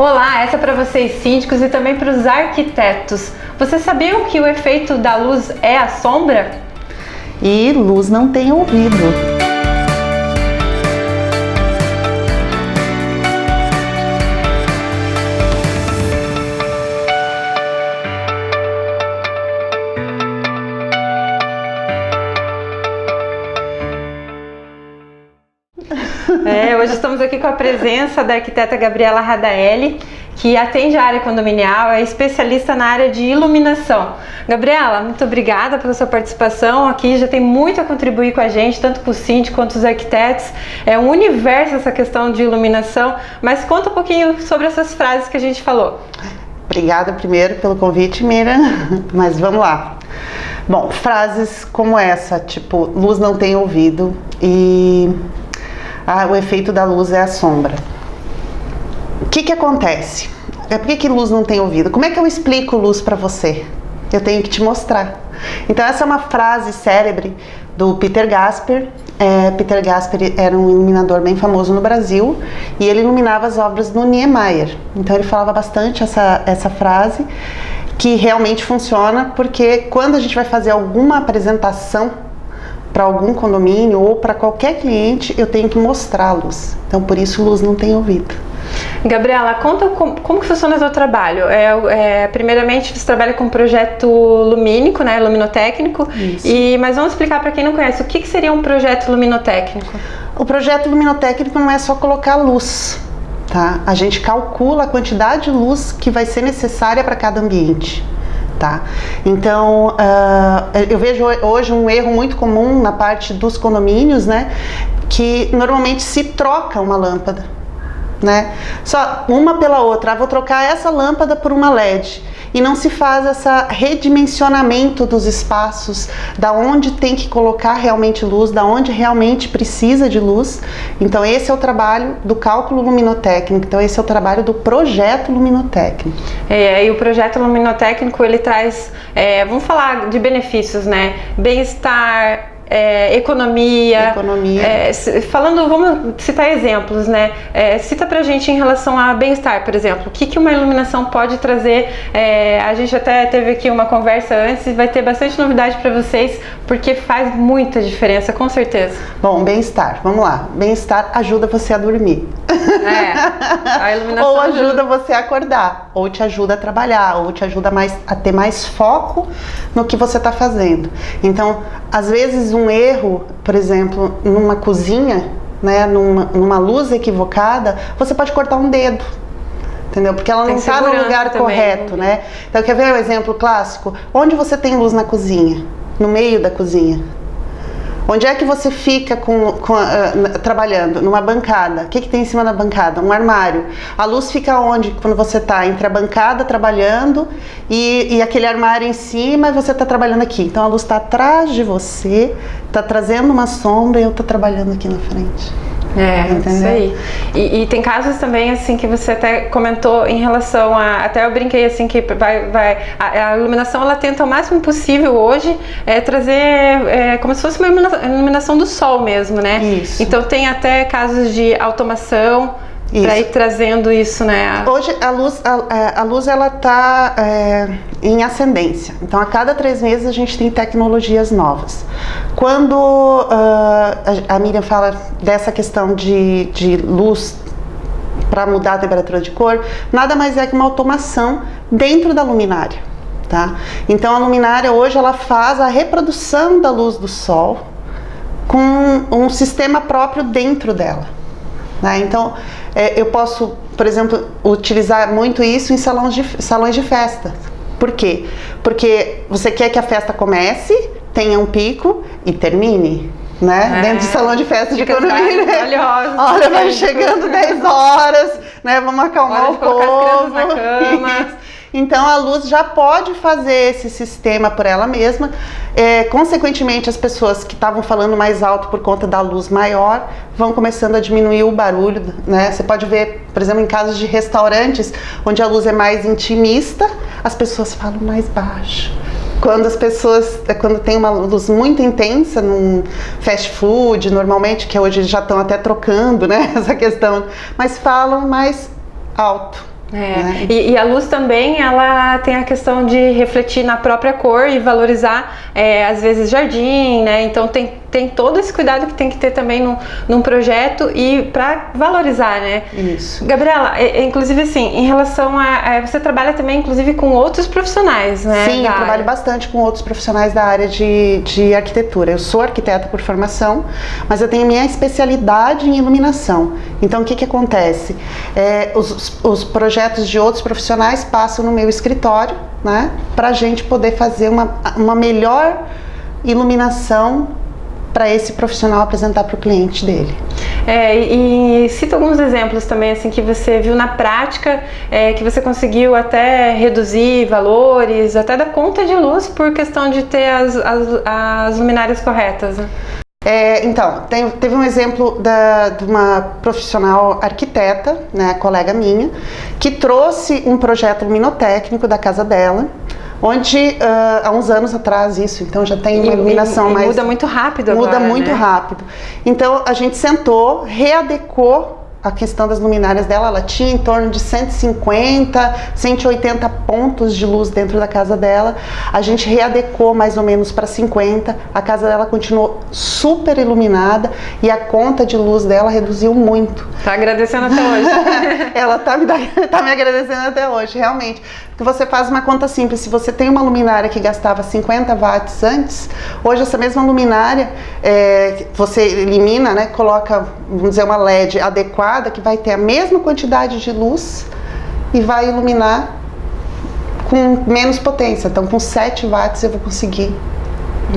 Olá, essa é para vocês síndicos e também para os arquitetos. Vocês sabiam que o efeito da luz é a sombra? E luz não tem ouvido. Hoje estamos aqui com a presença da arquiteta Gabriela Radaelli, que atende a área condominial, é especialista na área de iluminação. Gabriela, muito obrigada pela sua participação aqui, já tem muito a contribuir com a gente, tanto com o síndico quanto os arquitetos. É um universo essa questão de iluminação, mas conta um pouquinho sobre essas frases que a gente falou. Obrigada primeiro pelo convite, Mira, mas vamos lá. Bom, frases como essa, tipo, luz não tem ouvido e o efeito da luz é a sombra. O que acontece? Por que luz não tem ouvido? Como é que eu explico luz para você? Eu tenho que te mostrar. Então essa é uma frase célebre do Peter Gasper. Peter Gasper era um iluminador bem famoso no Brasil e ele iluminava as obras do Niemeyer. Então ele falava bastante essa frase, que realmente funciona, porque quando a gente vai fazer alguma apresentação para algum condomínio ou para qualquer cliente, eu tenho que mostrar a luz. Então por isso luz não tem ouvido. Gabriela, conta como que funciona o seu trabalho. Primeiramente, você trabalha com projeto lumínico, né, luminotécnico. Isso. Mas vamos explicar para quem não conhece, o que seria um projeto luminotécnico? O projeto luminotécnico não é só colocar luz, tá? A gente calcula a quantidade de luz que vai ser necessária para cada ambiente. Tá? Então, eu vejo hoje um erro muito comum na parte dos condomínios, né? Que normalmente se troca uma lâmpada, né? Só uma pela outra. Vou trocar essa lâmpada por uma LED. E não se faz esse redimensionamento dos espaços, da onde tem que colocar realmente luz, da onde realmente precisa de luz. Então esse é o trabalho do cálculo luminotécnico, então esse é o trabalho do projeto luminotécnico. E o projeto luminotécnico, ele traz, vamos falar de benefícios, né? Bem-estar, economia. Vamos citar exemplos, né? Cita pra gente em relação a bem-estar, por exemplo. O que uma iluminação pode trazer? A gente até teve aqui uma conversa antes e vai ter bastante novidade para vocês, porque faz muita diferença, com certeza. Bom, bem-estar, vamos lá. Bem-estar ajuda você a dormir. A iluminação ou ajuda você a acordar, ou te ajuda a trabalhar, ou te ajuda a ter mais foco no que você está fazendo. Então, às vezes um erro, por exemplo, numa cozinha, né, numa luz equivocada, você pode cortar um dedo, entendeu? Porque ela não está no lugar correto, né? Então, quer ver um exemplo clássico? Onde você tem luz na cozinha? No meio da cozinha. Onde é que você fica trabalhando? Numa bancada. O que tem em cima da bancada? Um armário. A luz fica onde quando você está? Entre a bancada trabalhando e aquele armário em cima e você está trabalhando aqui. Então a luz está atrás de você, está trazendo uma sombra e eu estou trabalhando aqui na frente. Entendeu? Isso aí. E tem casos também, assim, que você até comentou em relação até eu brinquei, assim, que a iluminação, ela tenta o máximo possível hoje trazer como se fosse uma iluminação do sol mesmo, né? Isso. Então tem até casos de automação para ir trazendo isso, né? Hoje a luz ela está em ascendência. Então a cada 3 meses a gente tem tecnologias novas. Quando a Miriam fala dessa questão de luz para mudar a temperatura de cor, nada mais é que uma automação dentro da luminária, tá? Então a luminária hoje ela faz a reprodução da luz do sol com um sistema próprio dentro dela, né? Então eu posso, por exemplo, utilizar muito isso em salões de festa. Por quê? Porque você quer que a festa comece, tenha um pico e termine, né? Dentro do salão de festa de condomínio. Olha, vai chegando 10 horas, né? Vamos acalmar o povo. Na cama. Então a luz já pode fazer esse sistema por ela mesma. Consequentemente, as pessoas que estavam falando mais alto por conta da luz maior vão começando a diminuir o barulho, né? Você pode ver, por exemplo, em casos de restaurantes onde a luz é mais intimista, as pessoas falam mais baixo. Quando tem uma luz muito intensa num fast food, normalmente, que hoje já estão até trocando, né, essa questão, mas falam mais alto. Né? E a luz também, ela tem a questão de refletir na própria cor e valorizar, às vezes, jardim, né? Então tem todo esse cuidado que tem que ter também num projeto e para valorizar, né? Isso. Gabriela, inclusive assim, em relação você trabalha também, inclusive, com outros profissionais, né? Sim, eu trabalho bastante com outros profissionais da área de arquitetura. Eu sou arquiteta por formação, mas eu tenho minha especialidade em iluminação. Então, o que acontece? Os projetos de outros profissionais passam no meu escritório, né? Para a gente poder fazer uma melhor iluminação para esse profissional apresentar para o cliente dele. E cita alguns exemplos também, assim, que você viu na prática, que você conseguiu até reduzir valores, até da conta de luz, por questão de ter as luminárias corretas, né? Então, teve um exemplo de uma profissional arquiteta, né, colega minha, que trouxe um projeto luminotécnico da casa dela, onde há uns anos atrás isso, então já tem uma iluminação mais... muda muito rápido agora, muda muito rápido. Então a gente sentou, readecou a questão das luminárias dela. Ela tinha em torno de 150, 180 pontos de luz dentro da casa dela. A gente readecou mais ou menos para 50. A casa dela continuou super iluminada e a conta de luz dela reduziu muito. Tá agradecendo até hoje. Ela tá me agradecendo até hoje, realmente. Porque você faz uma conta simples. Se você tem uma luminária que gastava 50 watts antes, hoje essa mesma luminária você elimina, né, coloca, vamos dizer, uma LED adequada que vai ter a mesma quantidade de luz e vai iluminar com menos potência. Então, com 7 watts eu vou conseguir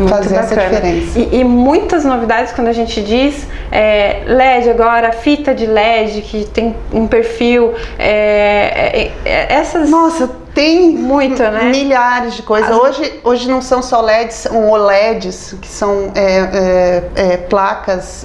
fazer essa diferença. E muitas novidades quando a gente diz LED agora, fita de LED que tem um perfil, essas... Nossa, tem muito, né? Milhares de coisas. Hoje não são só LEDs, são OLEDs, que são placas,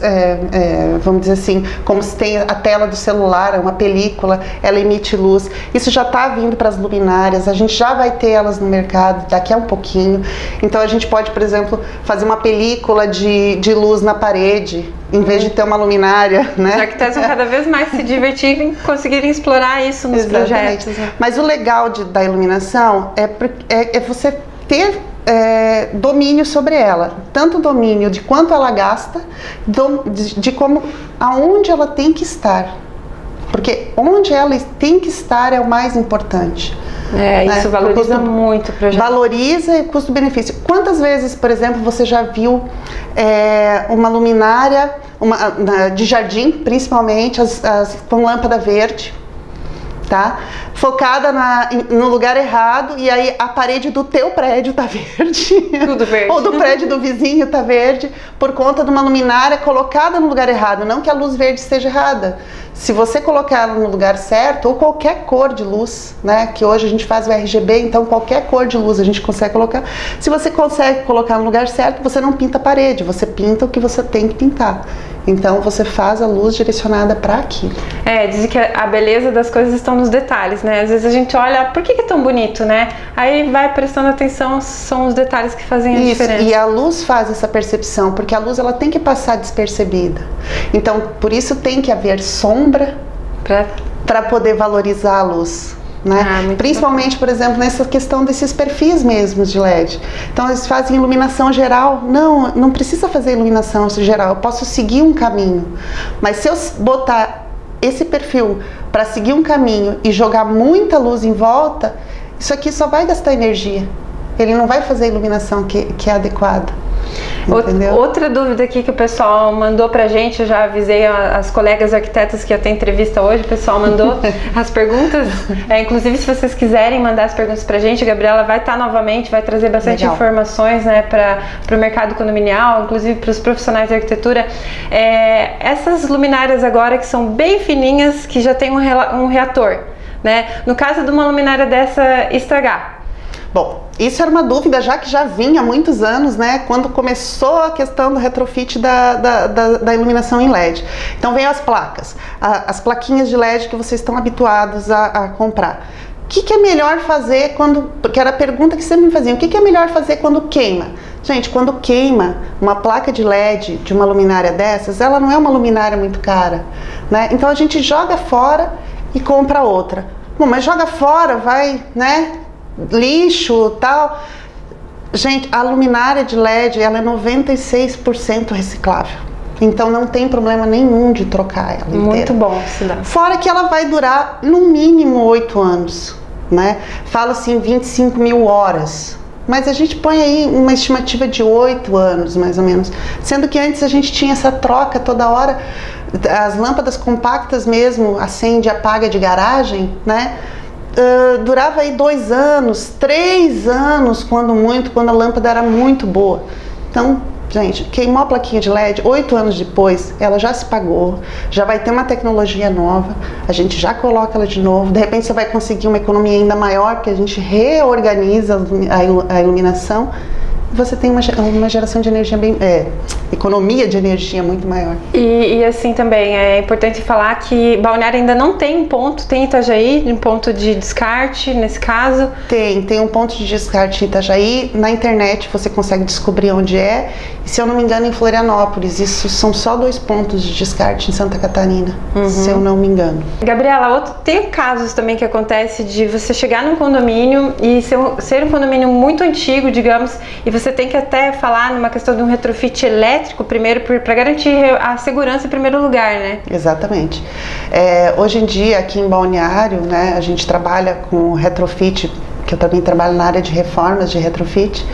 vamos dizer assim, como se tem a tela do celular, uma película, ela emite luz. Isso já está vindo para as luminárias, a gente já vai ter elas no mercado daqui a um pouquinho. Então a gente pode, por exemplo, fazer uma película de luz na parede, em vez de ter uma luminária, né? Os arquitetos vão cada vez mais se divertirem, conseguirem explorar isso nos projetos. Né? Mas o legal da iluminação é você ter domínio sobre ela, tanto domínio de quanto ela gasta, de como, aonde ela tem que estar, porque onde ela tem que estar é o mais importante. Isso valoriza muito o projeto. Valoriza e custo-benefício. Quantas vezes, por exemplo, você já viu uma luminária de jardim, principalmente com lâmpada verde, tá? Focada no lugar errado, e aí a parede do teu prédio tá verde. Tudo verde. Ou do prédio do vizinho tá verde, por conta de uma luminária colocada no lugar errado. Não que a luz verde esteja errada. Se você colocar ela no lugar certo, ou qualquer cor de luz, né? Que hoje a gente faz o RGB, então qualquer cor de luz a gente consegue colocar. Se você consegue colocar no lugar certo, você não pinta a parede, você pinta o que você tem que pintar. Então você faz a luz direcionada para aquilo. Dizem que a beleza das coisas estão nos detalhes, né? Às vezes a gente olha, por que é tão bonito, né? Aí vai prestando atenção, são os detalhes que fazem a diferença. E a luz faz essa percepção, porque a luz ela tem que passar despercebida. Então, por isso tem que haver sombra para poder valorizar a luz. Né? Principalmente, por exemplo, nessa questão desses perfis mesmos de LED. Então eles fazem iluminação geral. Não precisa fazer iluminação geral, eu posso seguir um caminho. Mas se eu botar esse perfil para seguir um caminho e jogar muita luz em volta, isso aqui só vai gastar energia. Ele não vai fazer a iluminação que é adequada. Entendeu? Outra dúvida aqui que o pessoal mandou pra gente, eu já avisei as colegas arquitetas que ia ter entrevista hoje, o pessoal mandou as perguntas, inclusive se vocês quiserem mandar as perguntas pra gente, a Gabriela vai estar novamente, vai trazer bastante informações, né, para o mercado condominial, inclusive para os profissionais de arquitetura. Essas luminárias agora que são bem fininhas, que já tem um reator, né, no caso de uma luminária dessa estragar. Bom, isso era uma dúvida que já vinha há muitos anos, né? Quando começou a questão do retrofit da iluminação em LED. Então veio as placas, as plaquinhas de LED que vocês estão habituados a comprar. O que é melhor fazer quando... Porque era a pergunta que sempre me faziam. O que é melhor fazer quando queima? Gente, quando queima uma placa de LED de uma luminária dessas, ela não é uma luminária muito cara, né? Então a gente joga fora e compra outra. Bom, mas joga fora, vai, né? Lixo, tal. Gente, a luminária de LED, ela é 96% reciclável. Então não tem problema nenhum de trocar ela inteira. Muito bom, Cida. Fora que ela vai durar no mínimo 8 anos, né? Fala assim 25 mil horas. Mas a gente põe aí uma estimativa de 8 anos, mais ou menos. Sendo que antes a gente tinha essa troca toda hora. As lâmpadas compactas mesmo, acende e apaga de garagem, né? Durava aí 2 anos, 3 anos, quando muito, quando a lâmpada era muito boa. Então, gente, queimou a plaquinha de LED, 8 anos depois, ela já se pagou, já vai ter uma tecnologia nova, a gente já coloca ela de novo, de repente você vai conseguir uma economia ainda maior, porque a gente reorganiza a iluminação, e você tem uma geração de energia economia de energia muito maior. E assim também, é importante falar que Balneário ainda não tem um ponto, tem Itajaí, um ponto de descarte nesse caso? Tem um ponto de descarte em Itajaí, na internet você consegue descobrir onde é, e se eu não me engano em Florianópolis, isso são só 2 pontos de descarte em Santa Catarina, se eu não me engano. Gabriela, tem casos também que acontece de você chegar num condomínio e ser um condomínio muito antigo, digamos, e você tem que até falar numa questão de um retrofit elétrico primeiro para garantir a segurança em primeiro lugar, né? Exatamente. Hoje em dia aqui em Balneário, né, a gente trabalha com retrofit, que eu também trabalho na área de reformas de retrofit.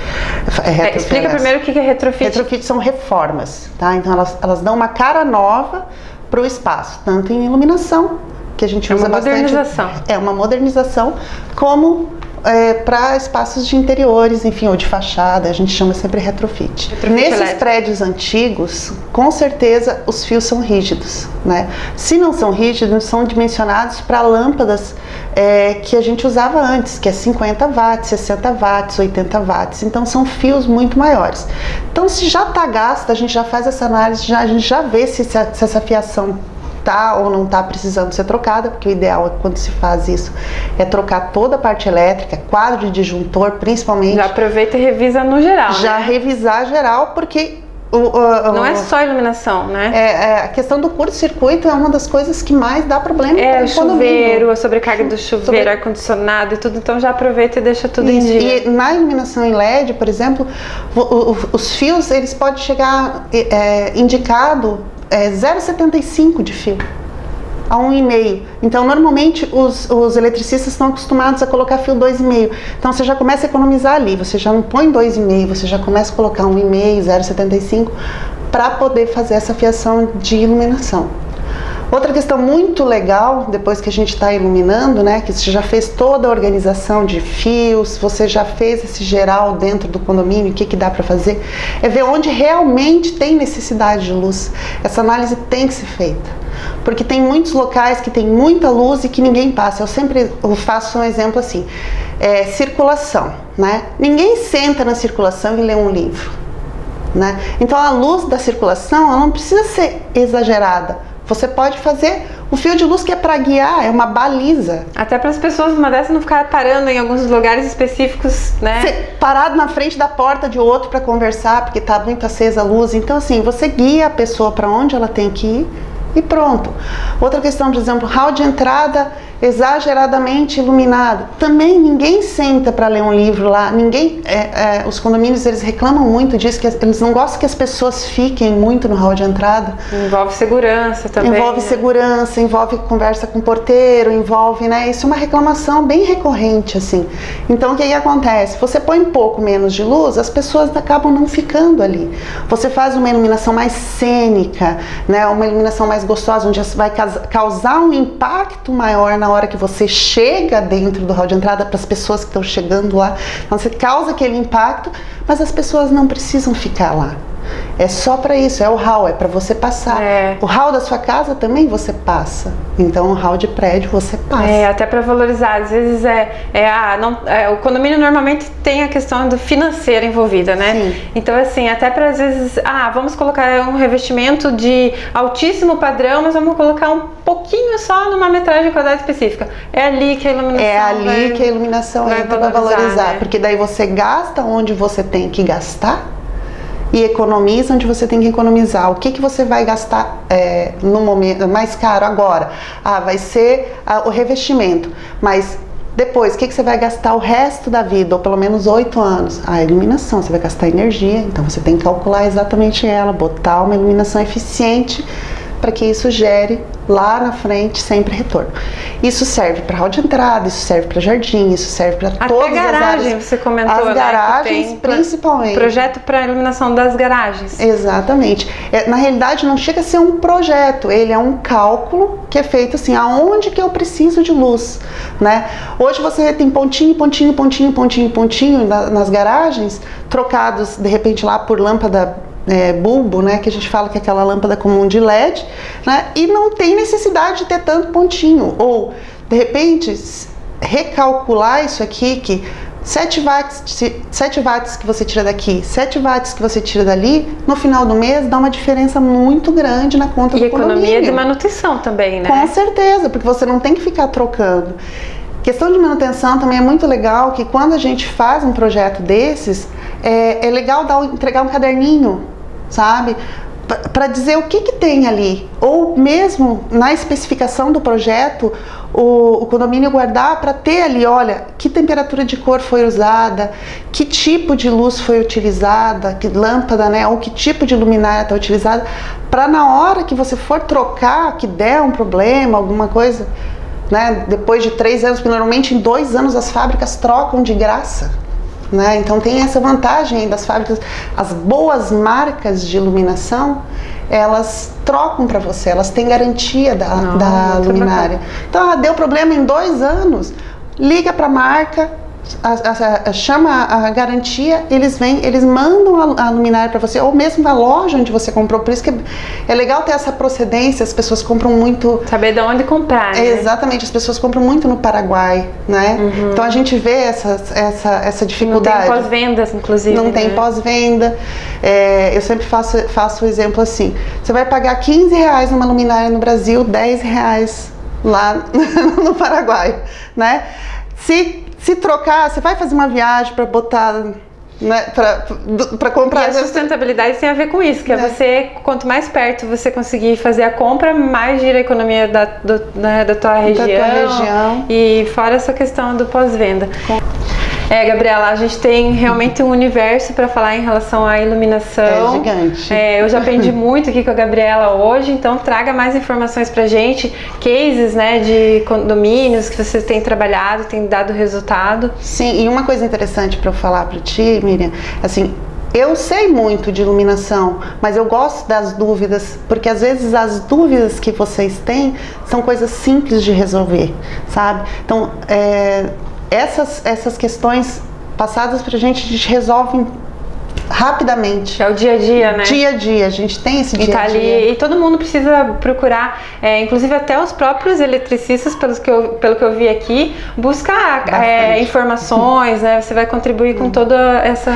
Explica primeiro o que é retrofit. Retrofit são reformas, tá? Então elas dão uma cara nova para o espaço, tanto em iluminação, que a gente usa bastante. Modernização. É uma modernização, como para espaços de interiores, enfim, ou de fachada, a gente chama sempre retrofit. Nesses prédios antigos, com certeza os fios são rígidos, né? Se não são rígidos, são dimensionados para lâmpadas que a gente usava antes, que é 50 watts, 60 watts, 80 watts, então são fios muito maiores. Então, se já está gasto, a gente já faz essa análise, a gente já vê se essa fiação tá ou não tá precisando ser trocada, porque o ideal é quando se faz isso é trocar toda a parte elétrica, quadro de disjuntor principalmente. Já aproveita e revisa no geral. Já, né? Revisar geral, porque não é só iluminação, né? A questão do curto-circuito é uma das coisas que mais dá problema. O chuveiro, a sobrecarga do chuveiro, ar-condicionado e tudo, então já aproveita e deixa tudo em dia. E na iluminação em LED, por exemplo, os fios, eles podem chegar indicado 0,75 de fio a 1,5. Então, normalmente, os eletricistas estão acostumados a colocar fio 2,5. Então, você já começa a economizar ali. Você já não põe 2,5, você já começa a colocar 1,5, 0,75 para poder fazer essa fiação de iluminação. Outra questão muito legal, depois que a gente está iluminando, né, que você já fez toda a organização de fios, você já fez esse geral dentro do condomínio, o que dá para fazer, é ver onde realmente tem necessidade de luz. Essa análise tem que ser feita, porque tem muitos locais que tem muita luz e que ninguém passa. Eu faço um exemplo assim, circulação, né? Ninguém senta na circulação e lê um livro, né? Então a luz da circulação, ela não precisa ser exagerada. Você pode fazer o fio de luz que é para guiar, é uma baliza. Até para as pessoas numa dessa não ficar parando em alguns lugares específicos, né? Você parado na frente da porta de outro para conversar, porque está muito acesa a luz. Então, assim, você guia a pessoa para onde ela tem que ir e pronto. Outra questão, por exemplo, hall de entrada exageradamente iluminado. Também ninguém senta para ler um livro lá. Os condomínios, eles reclamam muito disso, que eles não gostam que as pessoas fiquem muito no hall de entrada. Envolve segurança também. Envolve segurança, envolve conversa com o porteiro, envolve, né? Isso é uma reclamação bem recorrente, assim. Então, o que acontece? Você põe um pouco menos de luz, as pessoas acabam não ficando ali. Você faz uma iluminação mais cênica, né? Uma iluminação mais gostosa, onde vai causar um impacto maior na hora que você chega dentro do hall de entrada para as pessoas que estão chegando lá. Então você causa aquele impacto, mas as pessoas não precisam ficar lá. É só para isso, é o hall, é para você passar. O hall da sua casa também você passa. Então o hall de prédio você passa. Até para valorizar. Às vezes o condomínio normalmente tem a questão do financeiro envolvida, né? Sim. Então assim, até para às vezes, vamos colocar um revestimento de altíssimo padrão, mas vamos colocar um pouquinho só numa metragem quadrada específica. É ali que a iluminação entra para valorizar, né? Porque daí você gasta onde você tem que gastar e economiza onde você tem que economizar. O que você vai gastar no momento mais caro agora? Vai ser o revestimento, mas depois, o que você vai gastar o resto da vida, ou pelo menos 8 anos? A iluminação, você vai gastar energia, então você tem que calcular exatamente ela, botar uma iluminação eficiente para que isso gere lá na frente sempre retorno. Isso serve para hall de entrada, isso serve para jardim, isso serve para todas garagem, as áreas. Você comentou, as garagens, né, principalmente. Projeto para iluminação das garagens. Exatamente. Na realidade, não chega a ser um projeto, ele é um cálculo que é feito assim, aonde que eu preciso de luz, né? Hoje você tem pontinho nas garagens, trocados de repente lá por lâmpada bulbo, né, que a gente fala que é aquela lâmpada comum de LED, né, e não tem necessidade de ter tanto pontinho, ou de repente recalcular isso aqui, que 7 watts que você tira daqui, 7 watts que você tira dali, no final do mês dá uma diferença muito grande na conta do condomínio. E economia de manutenção também, né? Com certeza, porque você não tem que ficar trocando. Questão de manutenção também é muito legal, que quando a gente faz um projeto desses, é legal entregar um caderninho, sabe? Para dizer o que tem ali, ou mesmo na especificação do projeto, o condomínio guardar para ter ali, olha, que temperatura de cor foi usada, que tipo de luz foi utilizada, que lâmpada, né, ou que tipo de luminária está utilizada, para na hora que você for trocar, que der um problema, alguma coisa, né, depois de 3 anos, porque normalmente em 2 anos as fábricas trocam de graça. Né? Então tem essa vantagem das fábricas, as boas marcas de iluminação, elas trocam para você, elas têm garantia da luminária. Então, deu problema em 2 anos, liga para a marca, chama a garantia, eles vêm, eles mandam a luminária para você, ou mesmo na loja onde você comprou. Por isso que é legal ter essa procedência. As pessoas compram muito, saber de onde comprar, né? Exatamente, as pessoas compram muito no Paraguai, né? Uhum. Então a gente vê essa dificuldade. Não tem pós-vendas, inclusive. Não tem pós-venda. Eu sempre faço o exemplo assim: você vai pagar R$15 numa luminária no Brasil, R$10 lá no Paraguai, né? Se trocar, você vai fazer uma viagem para botar, né, para comprar. E a sustentabilidade tem a ver com isso, que é você, quanto mais perto você conseguir fazer a compra, mais gira a economia da tua região. E fora essa questão do pós-venda. Gabriela, a gente tem realmente um universo para falar em relação à iluminação. É gigante. Eu já aprendi muito aqui com a Gabriela hoje, então traga mais informações pra gente, cases, né, de condomínios que você tem trabalhado, tem dado resultado. Sim, e uma coisa interessante para eu falar para ti, Miriam, assim, eu sei muito de iluminação, mas eu gosto das dúvidas, porque às vezes as dúvidas que vocês têm são coisas simples de resolver, sabe? Então, essas questões passadas pra gente resolve rapidamente. É o dia a dia, né? Dia a dia, a gente tem esse dia a dia. E todo mundo precisa procurar, inclusive até os próprios eletricistas, pelo que eu vi aqui, buscar informações, né? Você vai contribuir com toda essa...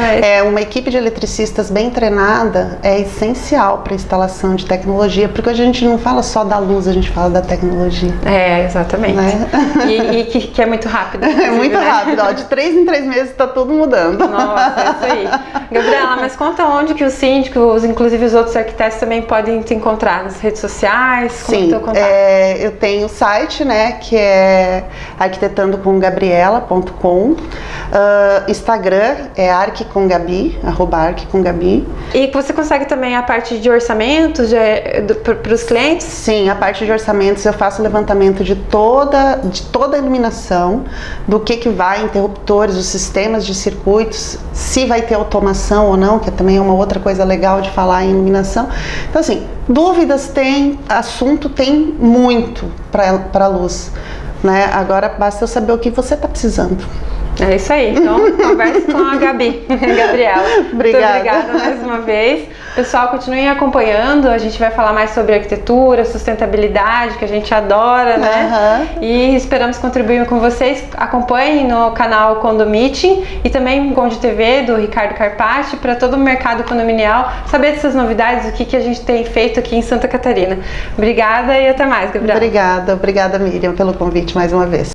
Uma equipe de eletricistas bem treinada é essencial para a instalação de tecnologia, porque hoje a gente não fala só da luz, a gente fala da tecnologia. Exatamente. Né? E que é muito rápido. É muito rápido, de 3 em 3 meses está tudo mudando. Nossa, é isso aí. Gabriela, mas conta onde que os síndicos, inclusive os outros arquitetos, também podem te encontrar nas redes sociais? Sim, eu tenho o site, né, que é arquitetandocomgabriela.com. Instagram é arquicomgabi, @arquicomgabi. E você consegue também a parte de orçamentos para os clientes? Sim, a parte de orçamentos eu faço levantamento de toda a iluminação, do que vai, interruptores, os sistemas de circuitos, se vai ter automação ou não, que também é uma outra coisa legal de falar em iluminação. Então assim, dúvidas tem, assunto tem muito para a luz, né? Agora basta eu saber o que você está precisando. É isso aí, então converse com a Gabi, Gabriela. Obrigada. Muito obrigada mais uma vez. Pessoal, continuem acompanhando, a gente vai falar mais sobre arquitetura, sustentabilidade, que a gente adora, né? E esperamos contribuir com vocês. Acompanhem no canal Condomeeting e também o Conde TV do Ricardo Carpati, para todo o mercado condominial saber dessas novidades, o que a gente tem feito aqui em Santa Catarina. Obrigada e até mais, Gabriela. Obrigada Miriam, pelo convite mais uma vez.